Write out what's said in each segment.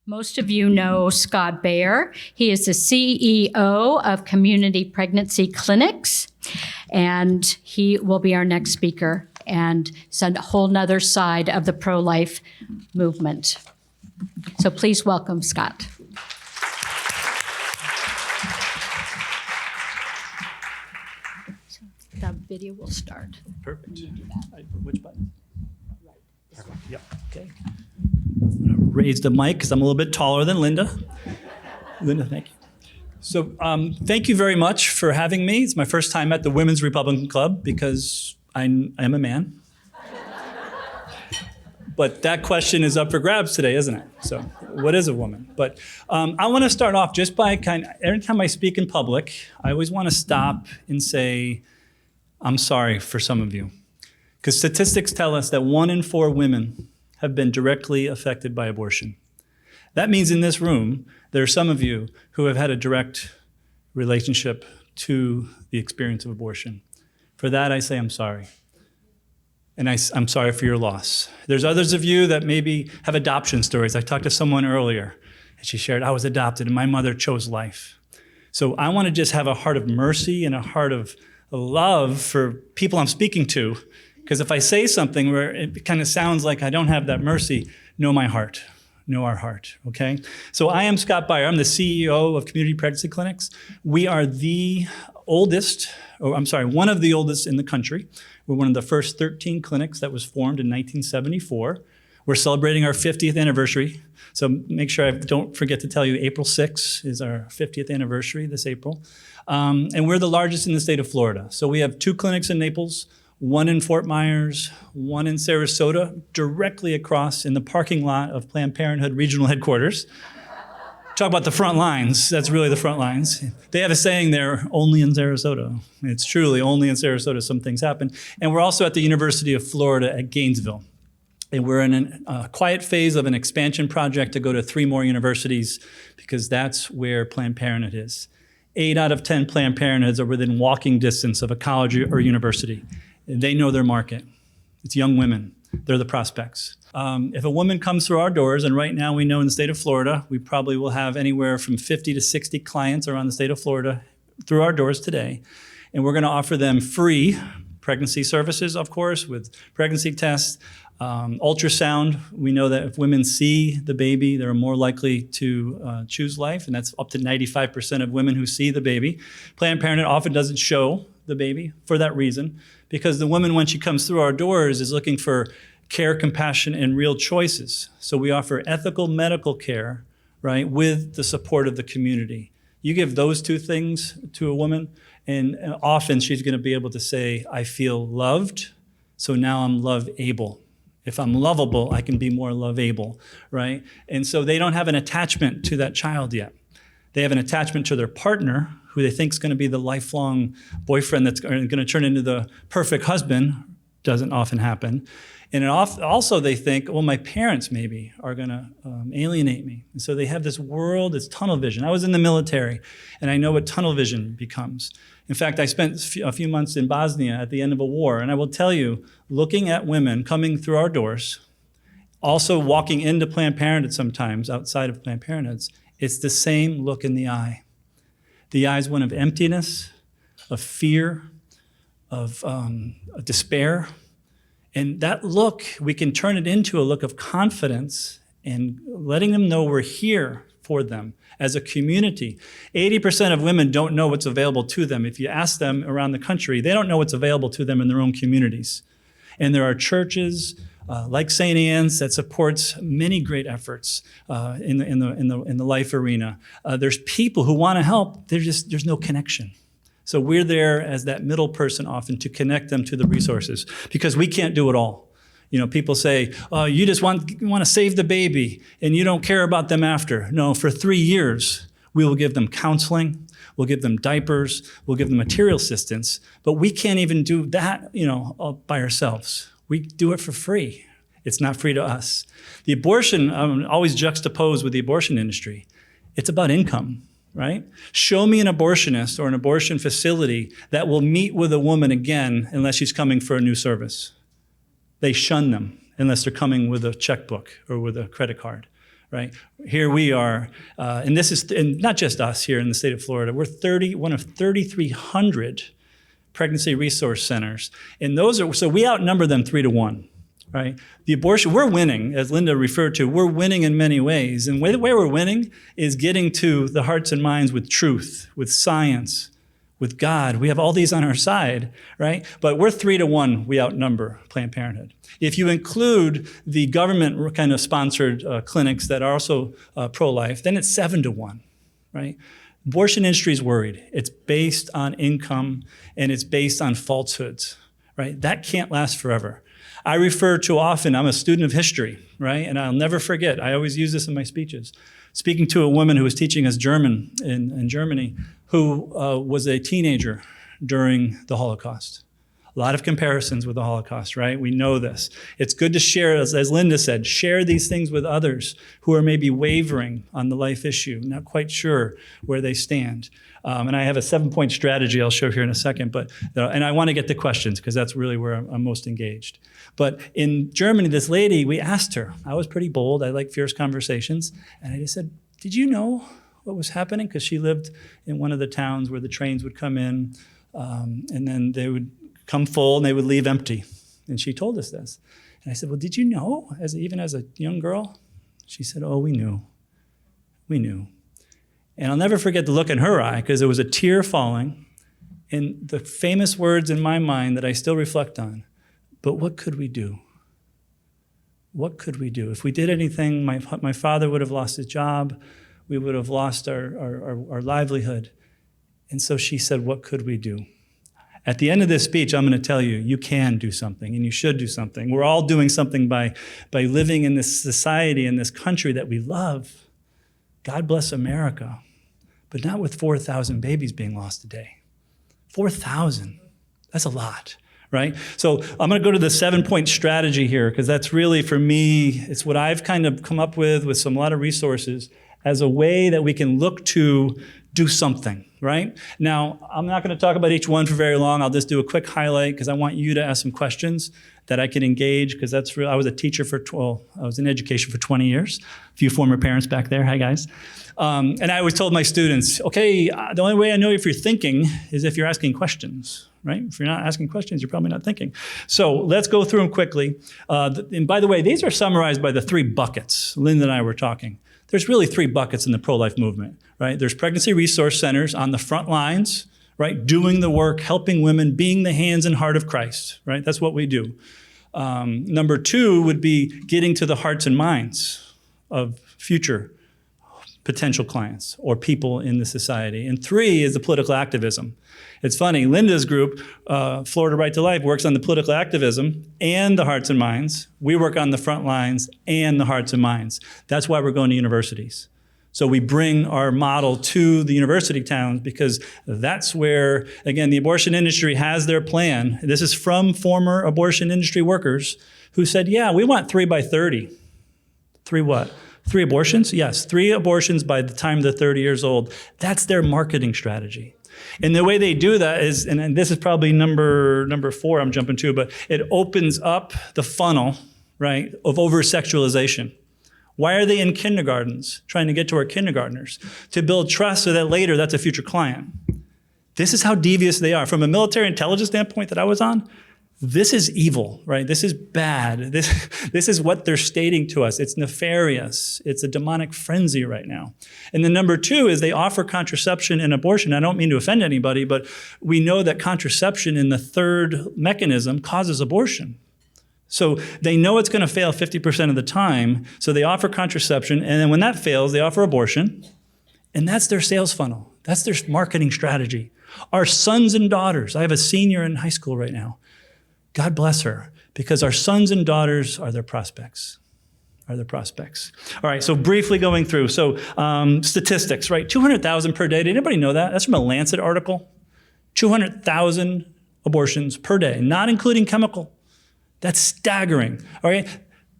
Most of you know Scott Bayer. He is the CEO of Community Pregnancy Clinics, and he will be our next speaker and it's a whole nother side of the pro-life movement. So please welcome Scott. The video will start. Perfect. Which button? Right. Yep. Okay. I'm gonna raise the mic because I'm a little bit taller than Linda. Linda, thank you. So thank you very much for having me. It's my first time at the Women's Republican Club because I am a man. But that question is up for grabs today, isn't it? So what is a woman? But I want to start off just by every time I speak in public, I always want to stop and say, I'm sorry for some of you. Because statistics tell us that 1 in 4 women have been directly affected by abortion. That means in this room, there are some of you who have had a direct relationship to the experience of abortion. For that, I say I'm sorry. And I'm sorry for your loss. There's others of you that maybe have adoption stories. I talked to someone earlier, and she shared, I was adopted, and my mother chose life. So I want to just have a heart of mercy and a heart of love for people I'm speaking to, because if I say something where it kind of sounds like I don't have that mercy, know my heart. Know our heart, okay? So I am Scott Bayer. I'm the CEO of Community Pregnancy Clinics. We are the oldest, one of the oldest in the country. We're one of the first 13 clinics that was formed in 1974. We're celebrating our 50th anniversary. So make sure I don't forget to tell you April 6th is our 50th anniversary this April. And we're the largest in the state of Florida. So we have 2 clinics in Naples, 1 in Fort Myers, 1 in Sarasota, directly across in the parking lot of Planned Parenthood Regional Headquarters. Talk about the front lines, that's really the front lines. They have a saying there, only in Sarasota. It's truly only in Sarasota some things happen. And we're also at the University of Florida at Gainesville. And we're in a quiet phase of an expansion project to go to 3 more universities because that's where Planned Parenthood is. 8 out of 10 Planned Parenthoods are within walking distance of a college or university. They know their market. It's young women. They're the prospects. If a woman comes through our doors, and right now we know in the state of Florida, we probably will have anywhere from 50 to 60 clients around the state of Florida through our doors today. And we're gonna offer them free pregnancy services, of course, with pregnancy tests, ultrasound. We know that if women see the baby, they're more likely to choose life, and that's up to 95% of women who see the baby. Planned Parenthood often doesn't show the baby for that reason, because the woman, when she comes through our doors, is looking for care, compassion, and real choices. So we offer ethical medical care, right, with the support of the community. You give those 2 things to a woman, and often she's gonna be able to say, I feel loved, so now I'm love-able. If I'm lovable, I can be more love-able, right? And so they don't have an attachment to that child yet. They have an attachment to their partner, who they think is going to be the lifelong boyfriend that's going to turn into the perfect husband. Doesn't often happen. And also they think, well, my parents maybe are going to alienate me. And so they have this world, this tunnel vision. I was in the military, and I know what tunnel vision becomes. In fact, I spent a few months in Bosnia at the end of a war, and I will tell you, looking at women coming through our doors, also walking into Planned Parenthood sometimes, outside of Planned Parenthoods, it's the same look in the eye. The eye is one of emptiness, of fear, of despair. And that look, we can turn it into a look of confidence and letting them know we're here for them as a community. 80% of women don't know what's available to them. If you ask them around the country, they don't know what's available to them in their own communities. And there are churches like St. Anne's that supports many great efforts in the life arena. There's people who want to help. There's no connection. So we're there as that middle person often to connect them to the resources, because we can't do it all. You know, people say, oh, you just want to save the baby and you don't care about them after. No, for 3 years, we will give them counseling, we'll give them diapers, we'll give them material assistance, but we can't even do that, all by ourselves. We do it for free. It's not free to us. The abortion, I'm always juxtaposed with the abortion industry. It's about income, right? Show me an abortionist or an abortion facility that will meet with a woman again unless she's coming for a new service. They shun them unless they're coming with a checkbook or with a credit card, right? Here we are, and this is, and not just us here in the state of Florida. We're one of 3,300 pregnancy resource centers, and those are, so we outnumber them 3-1. Right? The abortion, we're winning, as Linda referred to, we're winning in many ways. And the way we're winning is getting to the hearts and minds with truth, with science, with God. We have all these on our side, right? But we're 3-1, we outnumber Planned Parenthood. If you include the government kind of sponsored clinics that are also pro-life, then it's 7-1, right? Abortion industry is worried. It's based on income and it's based on falsehoods, right? That can't last forever. I refer to often, I'm a student of history, right? And I'll never forget, I always use this in my speeches, speaking to a woman who was teaching us German in Germany, who was a teenager during the Holocaust. A lot of comparisons with the Holocaust, right? We know this. It's good to share, as Linda said, share these things with others who are maybe wavering on the life issue, not quite sure where they stand. And I have a 7-point strategy I'll show here in a second, but and I want to get to questions because that's really where I'm most engaged. But in Germany, this lady, we asked her, I was pretty bold, I like fierce conversations, and I just said, did you know what was happening? Because she lived in one of the towns where the trains would come in, and then they would come full and they would leave empty. And she told us this. And I said, well, did you know, even as a young girl? She said, oh, we knew. We knew. And I'll never forget the look in her eye because there was a tear falling and the famous words in my mind that I still reflect on. But what could we do? What could we do? If we did anything, my father would have lost his job. We would have lost our livelihood. And so she said, what could we do? At the end of this speech, I'm going to tell you, you can do something and you should do something. We're all doing something by living in this society, in this country that we love. God bless America, but not with 4,000 babies being lost a day. 4,000, that's a lot, right? So I'm going to go to the 7-point strategy here because that's really, for me, it's what I've kind of come up with a lot of resources as a way that we can look to do something, right? Now, I'm not going to talk about each one for very long. I'll just do a quick highlight because I want you to ask some questions that I can engage because that's real. I was a teacher I was in education for 20 years. A few former parents back there. Hi, guys. And I always told my students, okay, the only way I know if you're thinking is if you're asking questions, right? If you're not asking questions, you're probably not thinking. So let's go through them quickly. And by the way, these are summarized by the 3 buckets. Linda and I were talking. There's really 3 buckets in the pro-life movement, right? There's pregnancy resource centers on the front lines, right? Doing the work, helping women, being the hands and heart of Christ, right? That's what we do. Number 2 would be getting to the hearts and minds of future potential clients or people in the society. And 3 is the political activism. It's funny, Linda's group, Florida Right to Life, works on the political activism and the hearts and minds. We work on the front lines and the hearts and minds. That's why we're going to universities. So we bring our model to the university towns because that's where, again, the abortion industry has their plan. This is from former abortion industry workers who said, yeah, we want 3 by 30. 3 what? 3 abortions? Yes, 3 abortions by the time they're 30 years old. That's their marketing strategy. And the way they do that is, and this is probably number 4 I'm jumping to, but it opens up the funnel, right, of over-sexualization. Why are they in kindergartens, trying to get to our kindergartners? To build trust so that later that's a future client. This is how devious they are. From a military intelligence standpoint that I was on, this is evil, right? This is bad. This is what they're stating to us. It's nefarious. It's a demonic frenzy right now. And then number 2 is they offer contraception and abortion. I don't mean to offend anybody, but we know that contraception in the 3rd mechanism causes abortion. So they know it's going to fail 50% of the time, so they offer contraception, and then when that fails, they offer abortion, and that's their sales funnel. That's their marketing strategy. Our sons and daughters, I have a senior in high school right now. God bless her, because our sons and daughters are their prospects. All right, so briefly going through. So statistics, right? 200,000 per day. Did anybody know that? That's from a Lancet article. 200,000 abortions per day, not including chemical. That's staggering, all right?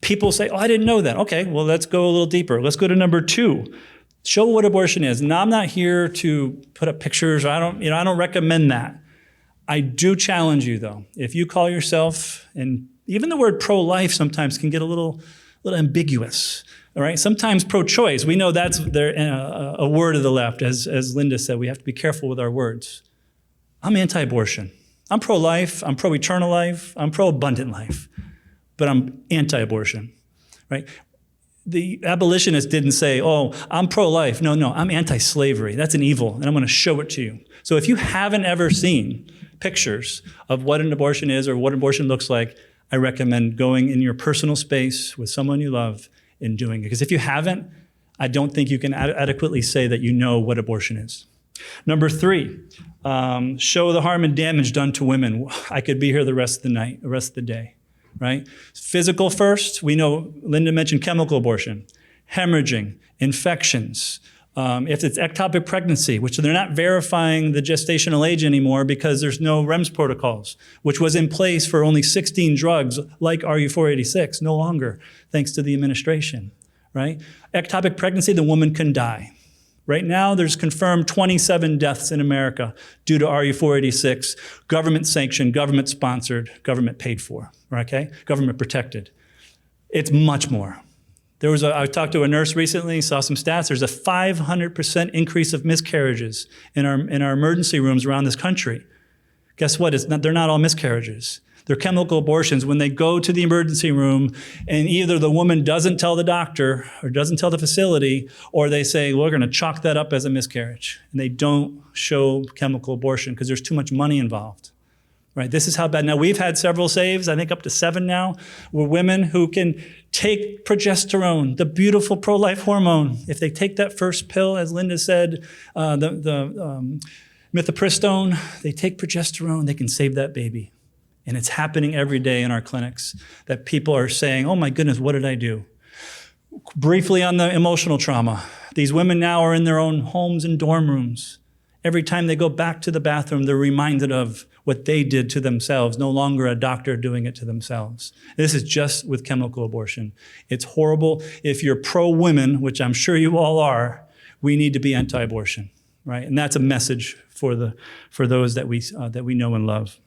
People say, oh, I didn't know that. Okay, well, let's go a little deeper. Let's go to number 2. Show what abortion is. Now, I'm not here to put up pictures. I don't recommend that. I do challenge you, though. If you call yourself, and even the word pro-life sometimes can get a little ambiguous. All right. Sometimes pro-choice. We know that's a word of the left, as Linda said. We have to be careful with our words. I'm anti-abortion. I'm pro-life. I'm pro-eternal life. I'm pro-abundant life. But I'm anti-abortion. Right? The abolitionists didn't say, "Oh, I'm pro-life." No, I'm anti-slavery. That's an evil, and I'm going to show it to you. So if you haven't ever seen pictures of what an abortion is or what abortion looks like, I recommend going in your personal space with someone you love and doing it. Because if you haven't, I don't think you can adequately say that you know what abortion is. Number 3, show the harm and damage done to women. I could be here the rest of the night, the rest of the day, right? Physical first, we know, Linda mentioned chemical abortion, hemorrhaging, infections. If it's ectopic pregnancy, which they're not verifying the gestational age anymore because there's no REMS protocols, which was in place for only 16 drugs like RU486, no longer, thanks to the administration, right? Ectopic pregnancy, the woman can die. Right now, there's confirmed 27 deaths in America due to RU486, government sanctioned, government sponsored, government paid for, okay? Government protected. It's much more. I talked to a nurse recently, saw some stats. There's a 500% increase of miscarriages in our emergency rooms around this country. Guess what? They're not all miscarriages. They're chemical abortions. When they go to the emergency room and either the woman doesn't tell the doctor or doesn't tell the facility, or they say, we're going to chalk that up as a miscarriage. And they don't show chemical abortion because there's too much money involved. Right, this is how bad. Now, we've had several saves, I think up to 7 now, where women who can take progesterone, the beautiful pro-life hormone. If they take that first pill, as Linda said, the mifepristone, they take progesterone, they can save that baby. And it's happening every day in our clinics that people are saying, oh my goodness, what did I do? Briefly on the emotional trauma. These women now are in their own homes and dorm rooms. Every time they go back to the bathroom, they're reminded of what they did to themselves, no longer a doctor doing it to themselves. This is just with chemical abortion. It's horrible. If you're pro-women, which I'm sure you all are, we need to be anti-abortion, right? And that's a message for those that we know and love.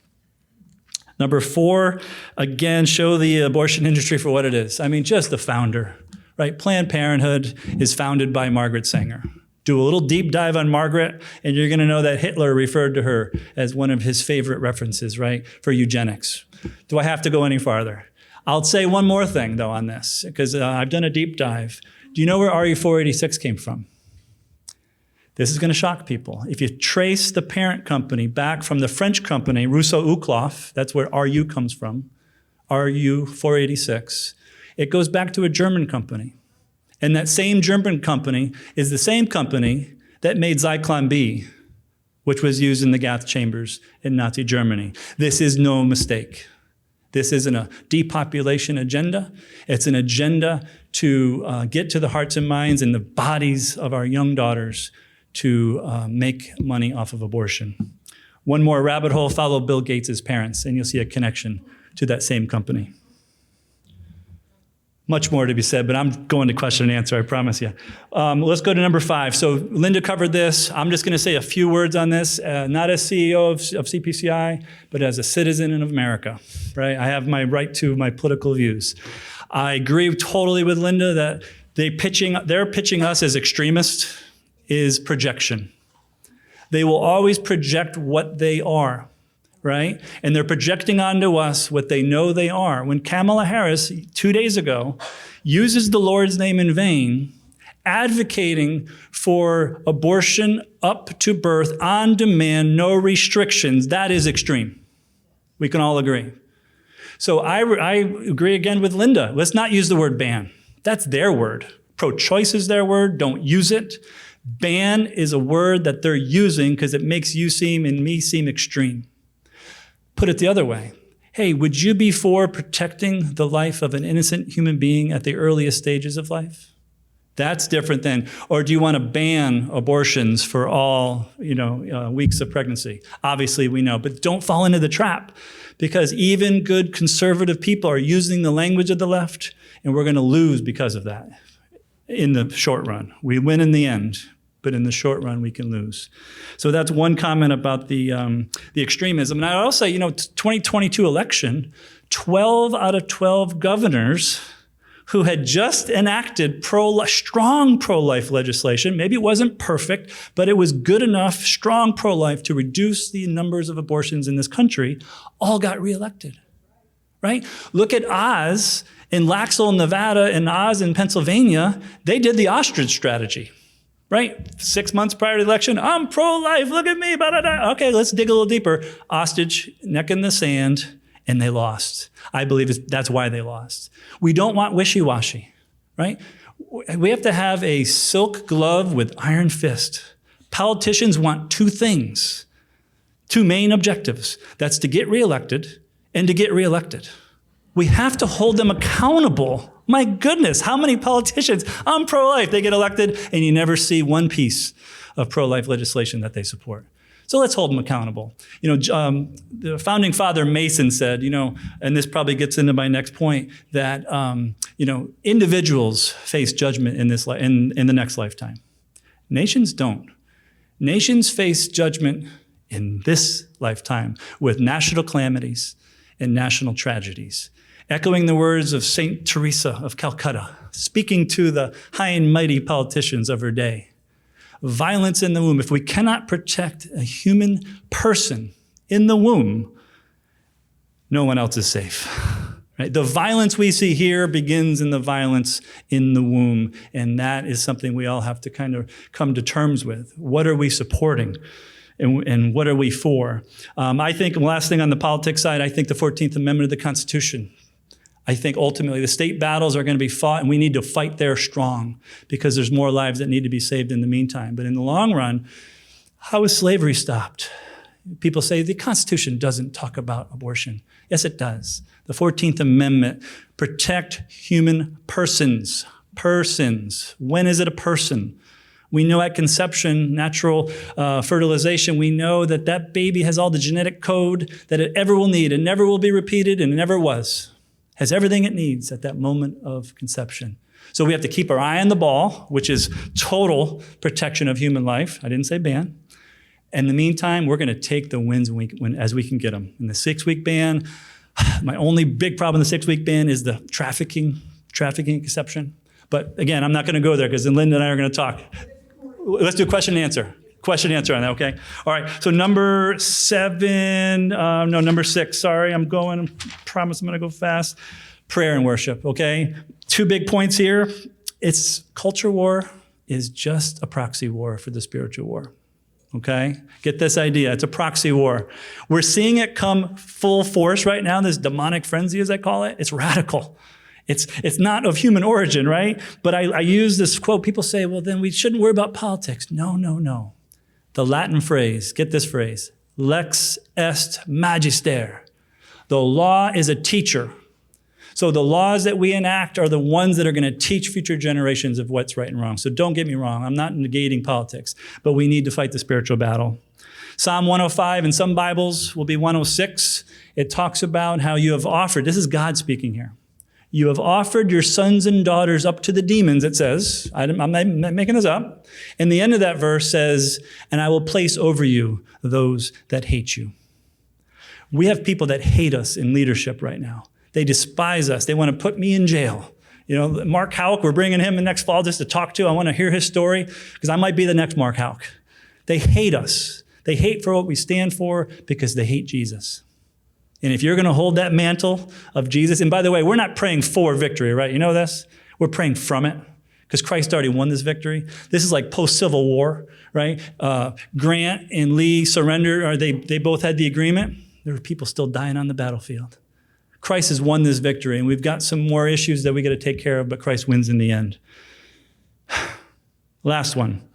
Number 4, again, show the abortion industry for what it is. I mean, just the founder, right? Planned Parenthood is founded by Margaret Sanger. Do a little deep dive on Margaret, and you're going to know that Hitler referred to her as one of his favorite references, right, for eugenics. Do I have to go any farther? I'll say one more thing, though, on this, because I've done a deep dive. Do you know where RU486 came from? This is going to shock people. If you trace the parent company back from the French company, Rousseau-Uclaf, that's where RU comes from, RU486, it goes back to a German company. And that same German company is the same company that made Zyklon B, which was used in the gas chambers in Nazi Germany. This is no mistake. This isn't a depopulation agenda. It's an agenda to get to the hearts and minds and the bodies of our young daughters to make money off of abortion. One more rabbit hole, follow Bill Gates' parents, and you'll see a connection to that same company. Much more to be said, but I'm going to question and answer, I promise you. Let's go to number 5. So Linda covered this. I'm just going to say a few words on this, not as CEO of CPCI, but as a citizen of America, right? I have my right to my political views. I agree totally with Linda that they're pitching us as extremists is projection. They will always project what they are. Right? And they're projecting onto us what they know they are. When Kamala Harris, 2 days ago, uses the Lord's name in vain, advocating for abortion up to birth, on demand, no restrictions, that is extreme. We can all agree. So I agree again with Linda. Let's not use the word ban. That's their word. Pro-choice is their word. Don't use it. Ban is a word that they're using because it makes you seem and me seem extreme. Put it the other way. Hey, would you be for protecting the life of an innocent human being at the earliest stages of life? That's different than, or do you want to ban abortions for all, weeks of pregnancy? Obviously, we know, but don't fall into the trap because even good conservative people are using the language of the left, and we're going to lose because of that in the short run. We win in the end, but in the short run, we can lose. So that's one comment about the extremism. And I'd also say, 2022 election, 12 out of 12 governors who had just enacted strong pro-life legislation. Maybe it wasn't perfect, but it was good enough, strong pro-life to reduce the numbers of abortions in this country, all got reelected, right? Look at Oz in Laxalt, Nevada, and Oz in Pennsylvania. They did the ostrich strategy, right? 6 months prior to the election, I'm pro-life, look at me, blah. Okay, let's dig a little deeper. Ostrich, neck in the sand, and they lost. I believe that's why they lost. We don't want wishy-washy, right? We have to have a silk glove with iron fist. Politicians want two things, two main objectives. That's to get reelected and to get reelected. We have to hold them accountable. My goodness, how many politicians, I'm pro-life, they get elected, and you never see one piece of pro-life legislation that they support. So let's hold them accountable. The founding father Mason said, and this probably gets into my next point, that individuals face judgment in the next lifetime. Nations don't. Nations face judgment in this lifetime with national calamities and national tragedies. Echoing the words of Saint Teresa of Calcutta, speaking to the high and mighty politicians of her day. Violence in the womb. If we cannot protect a human person in the womb, no one else is safe. Right? The violence we see here begins in the violence in the womb, and that is something we all have to kind of come to terms with. What are we supporting? And what are we for? I think, last thing on the politics side, I think the 14th Amendment of the Constitution. I think ultimately the state battles are going to be fought, and we need to fight there strong because there's more lives that need to be saved in the meantime. But in the long run, how is slavery stopped? People say the Constitution doesn't talk about abortion. Yes, it does. The 14th Amendment, protect human persons. Persons. When is it a person? We know at conception, natural fertilization, we know that that baby has all the genetic code that it ever will need. It never will be repeated, and it never was. Has everything it needs at that moment of conception. So we have to keep our eye on the ball, which is total protection of human life. I didn't say ban. In the meantime, we're going to take the wins as we can get them. In the 6-week ban, my only big problem in the 6-week ban is the trafficking exception. But again, I'm not going to go there because then Linda and I are going to talk. Let's do question and answer. Question and answer on that, okay? All right, so number 6, sorry, promise I'm gonna go fast. Prayer and worship, okay? 2 big points here. Culture war is just a proxy war for the spiritual war, okay? Get this idea, it's a proxy war. We're seeing it come full force right now, this demonic frenzy, as I call it. It's radical. It's not of human origin, right? But I use this quote, people say, well, then we shouldn't worry about politics. No. The Latin phrase, get this phrase, lex est magister. The law is a teacher. So the laws that we enact are the ones that are going to teach future generations of what's right and wrong. So don't get me wrong, I'm not negating politics, but we need to fight the spiritual battle. Psalm 105 in some Bibles will be 106. It talks about how you have offered, this is God speaking here. You have offered your sons and daughters up to the demons, it says. I'm not making this up. And the end of that verse says, and I will place over you those that hate you. We have people that hate us in leadership right now. They despise us. They want to put me in jail. Mark Houck, we're bringing him in next fall just to talk to. I want to hear his story because I might be the next Mark Houck. They hate us. They hate for what we stand for because they hate Jesus. And if you're going to hold that mantle of Jesus, and by the way, we're not praying for victory, right? You know this? We're praying from it because Christ already won this victory. This is like post-Civil War, right? Grant and Lee surrendered, or they both had the agreement. There were people still dying on the battlefield. Christ has won this victory, and we've got some more issues that we got to take care of, but Christ wins in the end. Last one,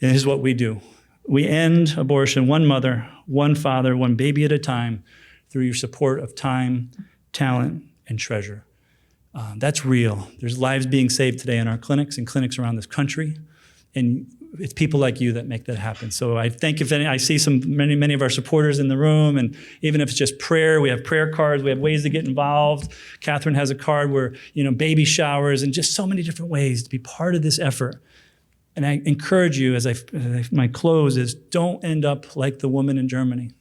and this is what we do. We end abortion, one mother, one father, one baby at a time, through your support of time, talent, and treasure. That's real. There's lives being saved today in our clinics and clinics around this country, and it's people like you that make that happen. So I think I see many of our supporters in the room, and even if it's just prayer, we have prayer cards, we have ways to get involved. Catherine has a card where, baby showers, and just so many different ways to be part of this effort. And I encourage you, as my close is, don't end up like the woman in Germany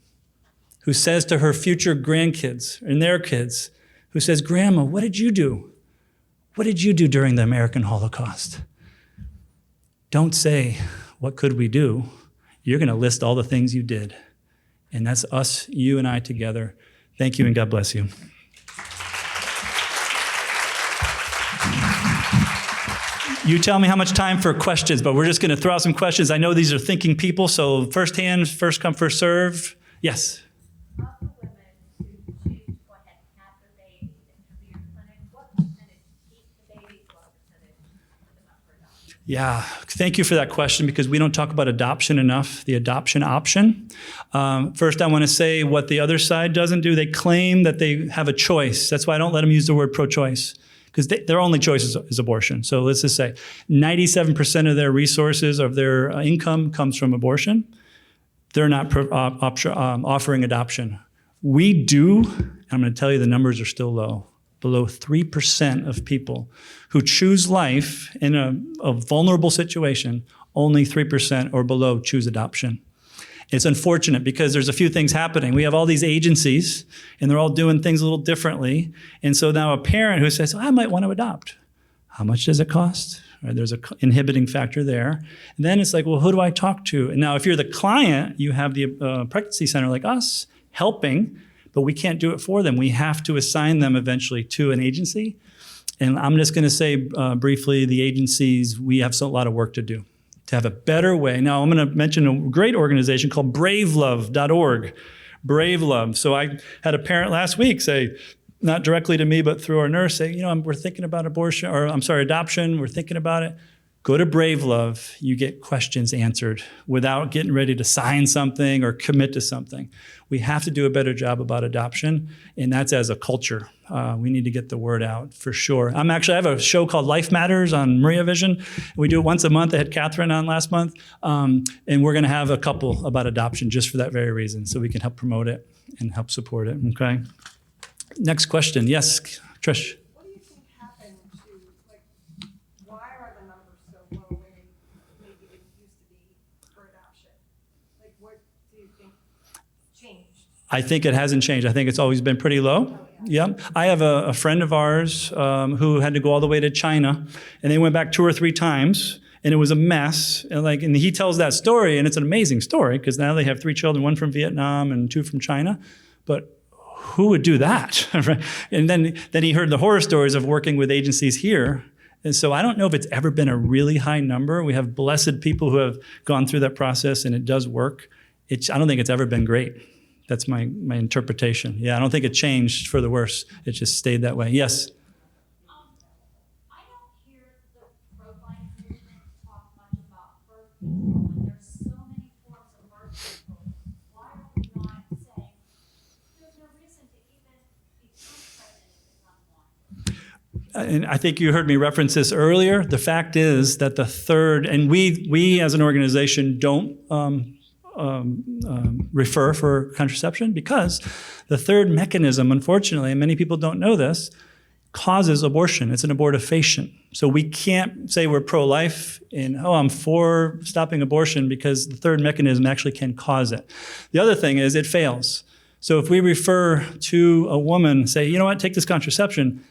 who says to her future grandkids and their kids, who says, Grandma, what did you do? What did you do during the American Holocaust? Don't say, what could we do? You're going to list all the things you did. And that's us, you and I together. Thank you and God bless you. You tell me how much time for questions, but we're just going to throw out some questions. I know these are thinking people, so first hand, first come, first serve. Yes. Of the women who choose to go ahead and have their baby and come to your clinic, what percentage keep the babies, what percentage put them up for adoption? Yeah, thank you for that question because we don't talk about adoption enough, the adoption option. First, I want to say what the other side doesn't do. They claim that they have a choice. That's why I don't let them use the word pro-choice because their only choice is abortion. So let's just say 97% of their resources, of their income comes from abortion. They're not offering adoption. We do, and I'm going to tell you the numbers are still low. Below 3% of people who choose life in a vulnerable situation, only 3% or below choose adoption. It's unfortunate because there's a few things happening. We have all these agencies and they're all doing things a little differently. And so now a parent who says, I might want to adopt. How much does it cost? Right, there's an inhibiting factor there. And then it's like, well, who do I talk to? And now if you're the client, you have the pregnancy center like us helping, but we can't do it for them. We have to assign them eventually to an agency. And I'm just going to say briefly, the agencies, we have a lot of work to do to have a better way. Now, I'm going to mention a great organization called bravelove.org. Brave Love. So I had a parent last week say, not directly to me, but through our nurse, say, we're thinking about adoption. We're thinking about it. Go to Brave Love. You get questions answered without getting ready to sign something or commit to something. We have to do a better job about adoption, and that's as a culture. We need to get the word out for sure. I have a show called Life Matters on Maria Vision. We do it once a month. I had Catherine on last month, and we're going to have a couple about adoption just for that very reason, so we can help promote it and help support it. Okay. Next question. Yes, Trish. What do you think happened to, why are the numbers so low where they maybe they used to be for adoption? What do you think changed? I think it hasn't changed. I think it's always been pretty low. Yeah. I have a friend of ours who had to go all the way to China, and they went back 2 or 3 times, and it was a mess. And he tells that story, and it's an amazing story because now they have 3 children, 1 from Vietnam and 2 from China. But who would do that? And then he heard the horror stories of working with agencies here. And so I don't know if it's ever been a really high number. We have blessed people who have gone through that process, and it does work. I don't think it's ever been great. That's my interpretation. Yeah, I don't think it changed for the worse. It just stayed that way. Yes? I don't hear the pro-life movement talk much about birth control, and there's so many forms of birth control. Why are we not saying there's no reason to even become pregnant if it's unwanted? And I think you heard me reference this earlier. The fact is that the third, and we as an organization don't refer for contraception because the third mechanism, unfortunately, and many people don't know this, causes abortion. It's an abortifacient. So we can't say we're pro-life and, I'm for stopping abortion because the third mechanism actually can cause it. The other thing is it fails. So if we refer to a woman, say, you know what, take this contraception,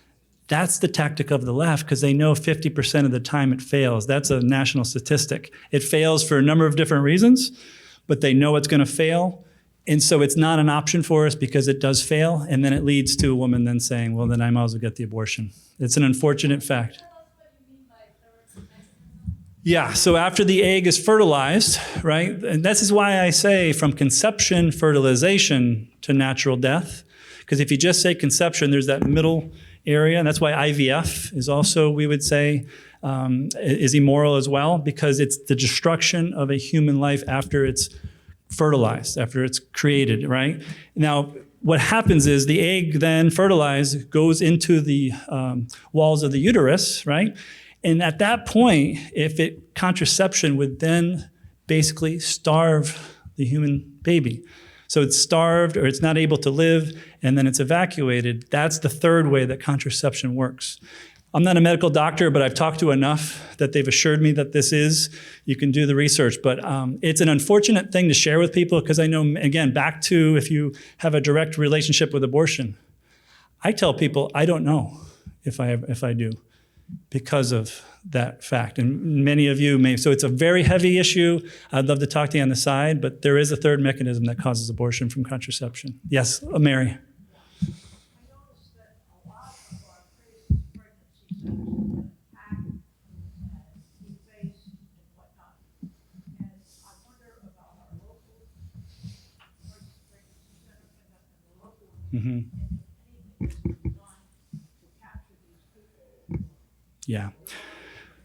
that's the tactic of the left because they know 50% of the time it fails. That's a national statistic. It fails for a number of different reasons, but they know it's going to fail. And so it's not an option for us because it does fail. And then it leads to a woman then saying, well, then I might as well get the abortion. It's an unfortunate fact. Tell us what you mean by third mechanism. Yeah, so after the egg is fertilized, right? And this is why I say from conception, fertilization to natural death. Because if you just say conception, there's that middle area. And that's why IVF is also, we would say, is immoral as well, because it's the destruction of a human life after it's fertilized, after it's created, right? Now, what happens is the egg then fertilized goes into the walls of the uterus, right? And at that point, contraception would then basically starve the human baby. So it's starved or it's not able to live and then it's evacuated. That's the third way that contraception works. I'm not a medical doctor, but I've talked to enough that they've assured me that this is. You can do the research, but it's an unfortunate thing to share with people because I know, again, back to if you have a direct relationship with abortion, I tell people I don't know if I do. because of that fact. And many of you may, so it's a very heavy issue. I'd love to talk to you on the side, but there is a third mechanism that causes abortion from contraception. Yes, Mary. I noticed that a lot of our pregnancy centers have been attacked, defaced, and whatnot. And I wonder about our local pregnancy center and the local one, Mm-hmm. and if anything has been done to capture these people. Yeah.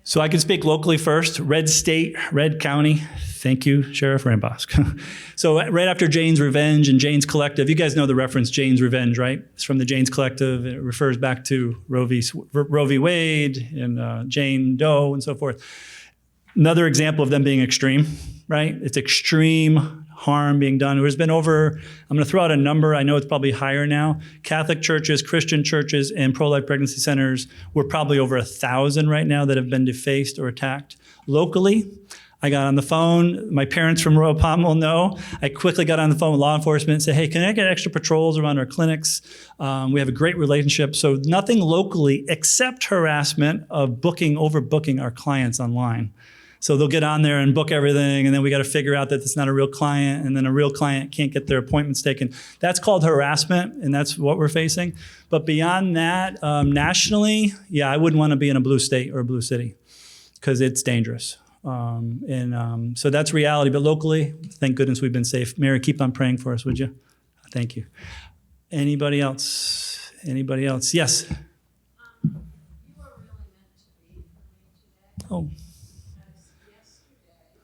So I can speak locally first. Red State, Red County. Thank you, Sheriff Rambosk. So right after Jane's Revenge and Jane's Collective, you guys know the reference Jane's Revenge, right? It's from the Jane's Collective. It refers back to Roe v. Wade and Jane Doe and so forth. Another example of them being extreme, right? It's extreme harm being done. There's been over, I'm going to throw out a number. I know it's probably higher now. Catholic churches, Christian churches, and pro-life pregnancy centers, we're probably over 1,000 right now that have been defaced or attacked. Locally, I got on the phone. My parents from Royal Palm will know. I quickly got on the phone with law enforcement and said, hey, can I get extra patrols around our clinics? We have a great relationship. So nothing locally except harassment of overbooking our clients online. So they'll get on there and book everything, and then we got to figure out that it's not a real client, and then a real client can't get their appointments taken. That's called harassment, and that's what we're facing. But beyond that, nationally, yeah, I wouldn't want to be in a blue state or a blue city because it's dangerous. So that's reality. But locally, thank goodness we've been safe. Mary, keep on praying for us, would you? Thank you. Anybody else? Anybody else? Yes. You were really meant to be for me today. Oh. Because yesterday,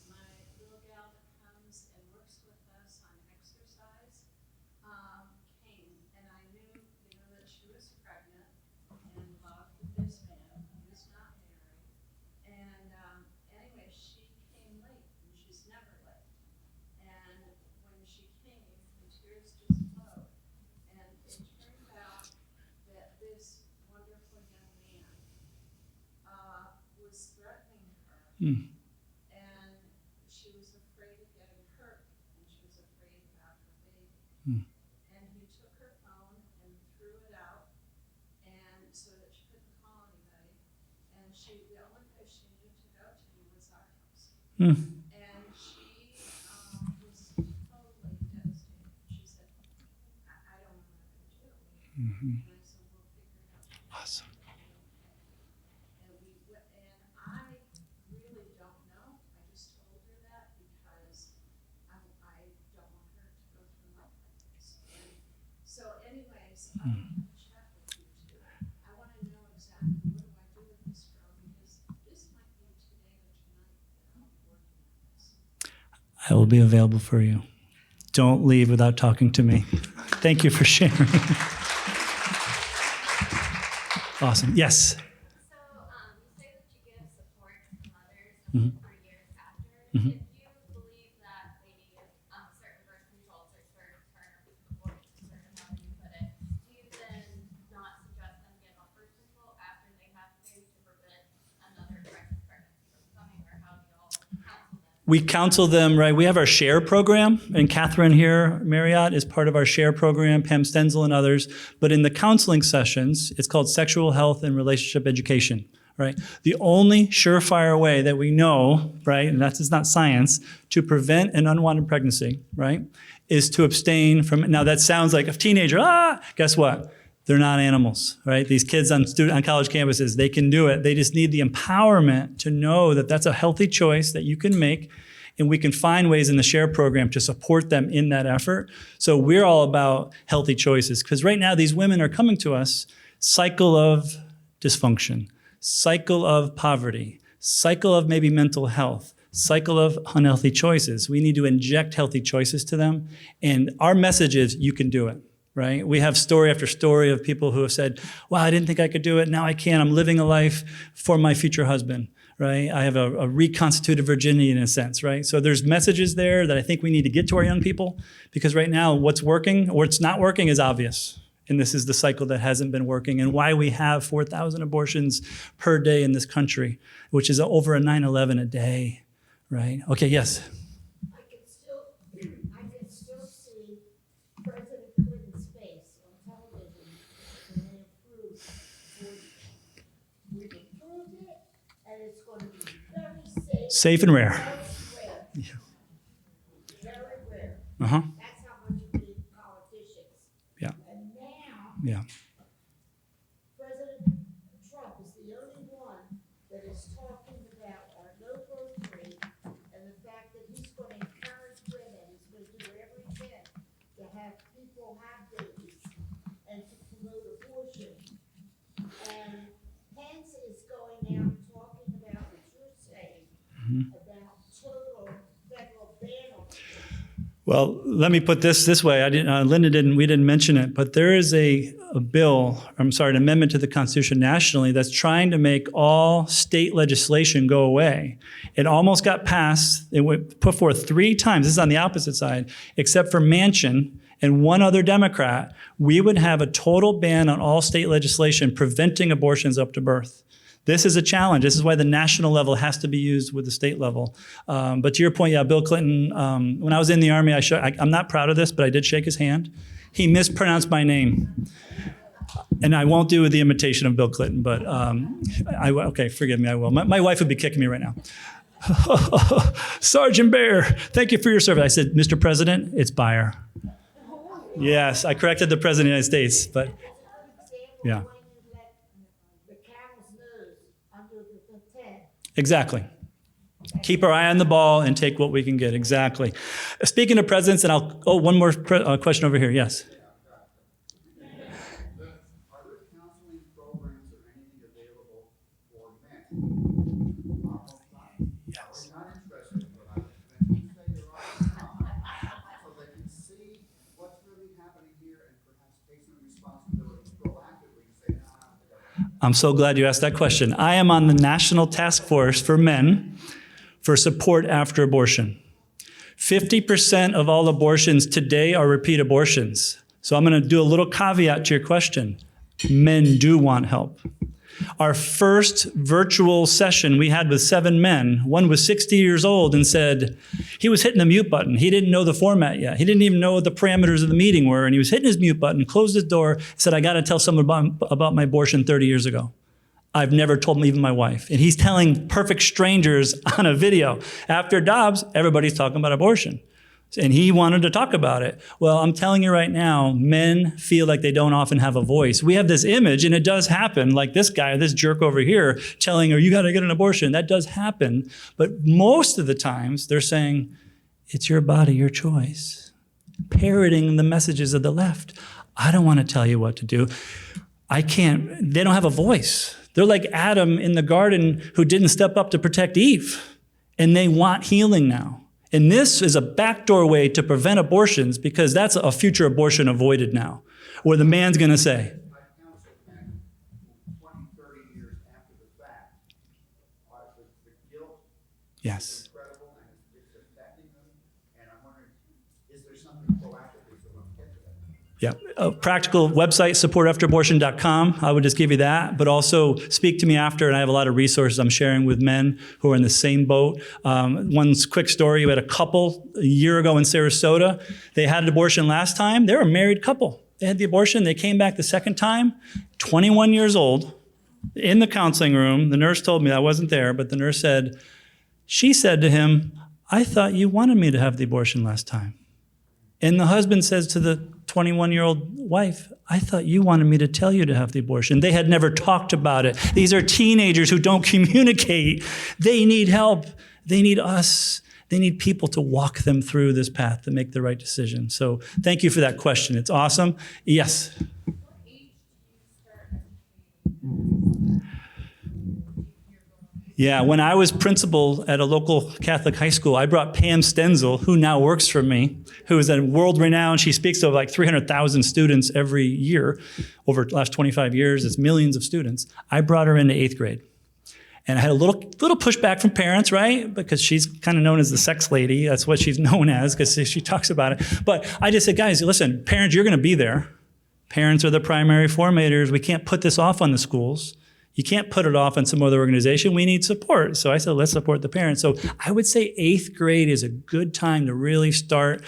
my little gal that comes and works with us on exercise came, and I knew, that she was pregnant and loved this man who is not married. And anyway, she came late, and she's never late. And when she came, the tears just flowed. And it turned out that this wonderful young man was threatening her. And she was afraid of getting hurt, and she was afraid about her baby. And he took her phone and threw it out, and so that she couldn't call anybody. And the only place she knew to go to was our house. And she was totally devastated. She said, I don't know what to do. And I said, we'll figure it out. Awesome. And I really don't know. I just told her that because I don't want her to go through life like this. And so anyways, I want to chat with you too. I want to know exactly what do I do with this girl, because this might be today or tonight that I'll be working on this. I will be available for you. Don't leave without talking to me. Thank you for sharing. Awesome. Yes. So, you say that you give support to mothers for years after. If you believe that maybe certain birth controls or certain abortions, certain how you put it, do you then not suggest them get off birth control after they have maybe to prevent another pregnancy from coming, or how do you all counsel them? We counsel them, right? We have our SHARE program, and Catherine here, Marriott, is part of our SHARE program, Pam Stenzel and others. But in the counseling sessions, it's called sexual health and relationship education, right? The only surefire way that we know, right, and that's not science, to prevent an unwanted pregnancy, right, is to abstain from, now that sounds like a teenager, guess what? They're not animals, right? These kids on college campuses, they can do it. They just need the empowerment to know that that's a healthy choice that you can make, and we can find ways in the SHARE program to support them in that effort. So we're all about healthy choices, because right now these women are coming to us, cycle of dysfunction, cycle of poverty, cycle of maybe mental health, cycle of unhealthy choices. We need to inject healthy choices to them, and our message is you can do it. Right? We have story after story of people who have said, wow, I didn't think I could do it. Now I can. I'm living a life for my future husband, right? I have a reconstituted virginity in a sense, right? So there's messages there that I think we need to get to our young people, because right now what's working or what's not working is obvious. And this is the cycle that hasn't been working, and why we have 4,000 abortions per day in this country, which is over a 9/11 a day, right? Okay, yes. I can still see President Clinton's face on television when they approved abortion, which Safe and rare. Very rare. Uh-huh. That's how much you need politicians. Yeah. And now, Yeah. President Trump is the only one that is talking about our no-birth rate and the fact that he's going to encourage women, he's going to do everything to have people have babies and to promote abortion. And Pence is going out and talking about what you're saying about total federal ban on abortion. Well, let me put this way. We didn't mention it, but there is an amendment to the Constitution nationally that's trying to make all state legislation go away. It almost got passed. It was put forth 3 times. This is on the opposite side, except for Manchin and one other Democrat. We would have a total ban on all state legislation preventing abortions up to birth. This is a challenge. This is why the national level has to be used with the state level. But to your point, yeah, Bill Clinton, when I was in the Army, I'm not proud of this, but I did shake his hand. He mispronounced my name. And I won't do the imitation of Bill Clinton, but okay, forgive me, I will. My wife would be kicking me right now. Sergeant Baer, thank you for your service. I said, Mr. President, it's Bayer. Yes, I corrected the President of the United States, but yeah. When you let the camel's nose under the tent. Exactly. Keep our eye on the ball and take what we can get. Exactly. Speaking of presidents, and one more question over here. Yes. Are there counseling programs or anything available for men? Yes. We're not interested, but I think that there are so they can see what's really happening here and perhaps take some responsibility proactively and say, I'm so glad you asked that question. I am on the National Task Force for Men for support after abortion. 50% of all abortions today are repeat abortions. So I'm going to do a little caveat to your question. Men do want help. Our first virtual session we had with 7 men, one was 60 years old and said he was hitting the mute button. He didn't know the format yet. He didn't even know what the parameters of the meeting were. And he was hitting his mute button, closed his door, said, I got to tell someone about my abortion 30 years ago. I've never told even my wife. And he's telling perfect strangers on a video. After Dobbs, everybody's talking about abortion. And he wanted to talk about it. Well, I'm telling you right now, men feel like they don't often have a voice. We have this image, and it does happen, like this guy, this jerk over here, telling her, you got to get an abortion. That does happen. But most of the times, they're saying, it's your body, your choice. Parroting the messages of the left. I don't want to tell you what to do. I can't. They don't have a voice. They're like Adam in the garden who didn't step up to protect Eve. And they want healing now. And this is a backdoor way to prevent abortions because that's a future abortion avoided now, where the man's going to say, I counsel men 20, 30 years after the fact. The guilt yes. is incredible and it's affecting them. And I'm wondering, is there something proactively so let's get to that? Yeah, a practical website, supportafterabortion.com. I would just give you that, but also speak to me after, and I have a lot of resources I'm sharing with men who are in the same boat. One quick story, we had a couple a year ago in Sarasota. They had an abortion last time. They were a married couple. They had the abortion. They came back the second time, 21 years old, in the counseling room. The nurse told me, I wasn't there, but the nurse said, she said to him, I thought you wanted me to have the abortion last time. And the husband says to the 21-year-old wife, I thought you wanted me to tell you to have the abortion. They had never talked about it. These are teenagers who don't communicate. They need help. They need us. They need people to walk them through this path to make the right decision. So thank you for that question. It's awesome. Yes. What age do you start Yeah, when I was principal at a local Catholic high school, I brought Pam Stenzel, who now works for me, who is a world-renowned. She speaks to like 300,000 students every year over the last 25 years. It's millions of students. I brought her into 8th grade. And I had a little pushback from parents, right? Because she's kind of known as the sex lady. That's what she's known as because she talks about it. But I just said, guys, listen, parents, you're going to be there. Parents are the primary formators. We can't put this off on the schools. You can't put it off on some other organization. We need support. So I said, let's support the parents. So I would say 8th grade is a good time to really start,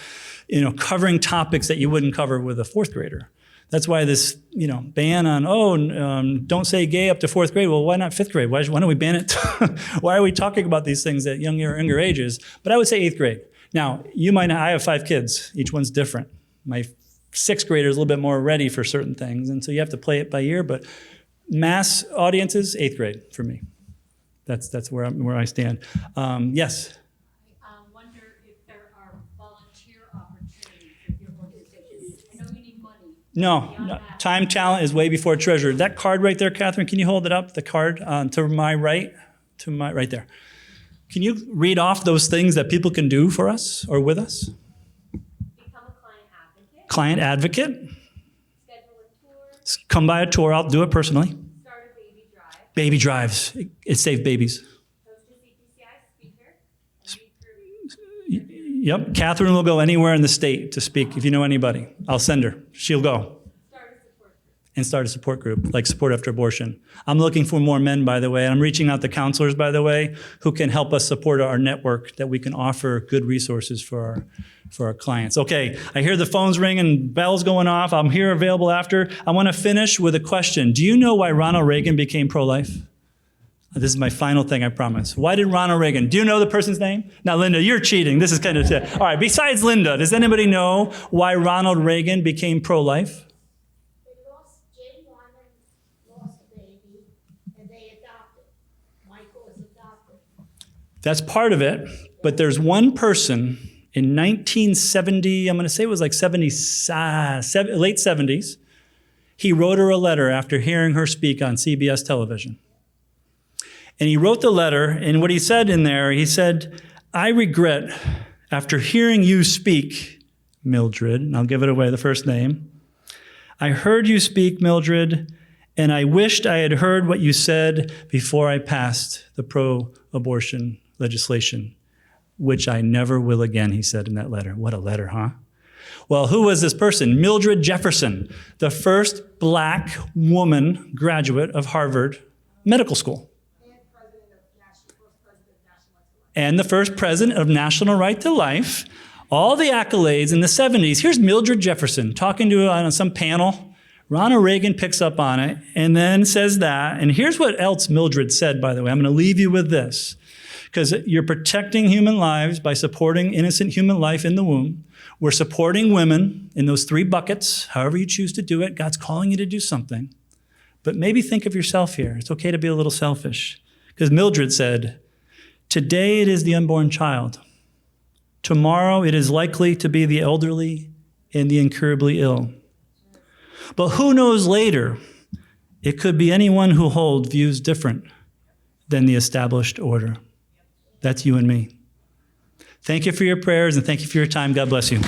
covering topics that you wouldn't cover with a 4th grader. That's why this, ban on, don't say gay up to 4th grade. Well, why not 5th grade? Why don't we ban it? Why are we talking about these things at younger ages? But I would say 8th grade. Now, you might not, I have 5 kids. Each one's different. My 6th grader is a little bit more ready for certain things. And so you have to play it by ear, but mass audiences, 8th grade for me. That's where I stand. Yes? I wonder if there are volunteer opportunities with your organization. I know you need money. No. Time, talent is way before treasure. That card right there, Catherine, can you hold it up? The card to my right, right there. Can you read off those things that people can do for us or with us? Become a client advocate. Client advocate. Schedule a tour. Come by a tour. I'll do it personally. Start a baby drive. Baby drives. It saved babies. Host a CPCI speaker. And lead group. Yep. Catherine will go anywhere in the state to speak. If you know anybody, I'll send her. She'll go. And start a support group, like Support After Abortion. I'm looking for more men, by the way, and I'm reaching out to counselors, by the way, who can help us support our network, that we can offer good resources for our clients. Okay, I hear the phones ringing, bells going off. I'm here available after. I want to finish with a question. Do you know why Ronald Reagan became pro-life? This is my final thing, I promise. Why did Ronald Reagan? Do you know the person's name? Now, Linda, you're cheating. This is kind of... All right, besides Linda, does anybody know why Ronald Reagan became pro-life? Jane Wyman lost a baby, and they adopted. Michael is adopted. That's part of it, but there's one person in 1970, I'm going to say it was like late 70s, he wrote her a letter after hearing her speak on CBS television. And he wrote the letter, and what he said in there, he said, I regret, after hearing you speak, Mildred, and I'll give it away, the first name, I heard you speak, Mildred, and I wished I had heard what you said before I passed the pro-abortion legislation, which I never will again, he said in that letter. What a letter, huh? Well, who was this person? Mildred Jefferson, the first black woman graduate of Harvard Medical School. And the first president of National Right to Life. All the accolades in the 70s. Here's Mildred Jefferson talking to on some panel. Ronald Reagan picks up on it and then says that. And here's what else Mildred said, by the way. I'm going to leave you with this. Because you're protecting human lives by supporting innocent human life in the womb. We're supporting women in those 3 buckets, however you choose to do it. God's calling you to do something. But maybe think of yourself here. It's okay to be a little selfish. Because Mildred said, today it is the unborn child. Tomorrow it is likely to be the elderly and the incurably ill. But who knows later? It could be anyone who holds views different than the established order. That's you and me. Thank you for your prayers and thank you for your time. God bless you.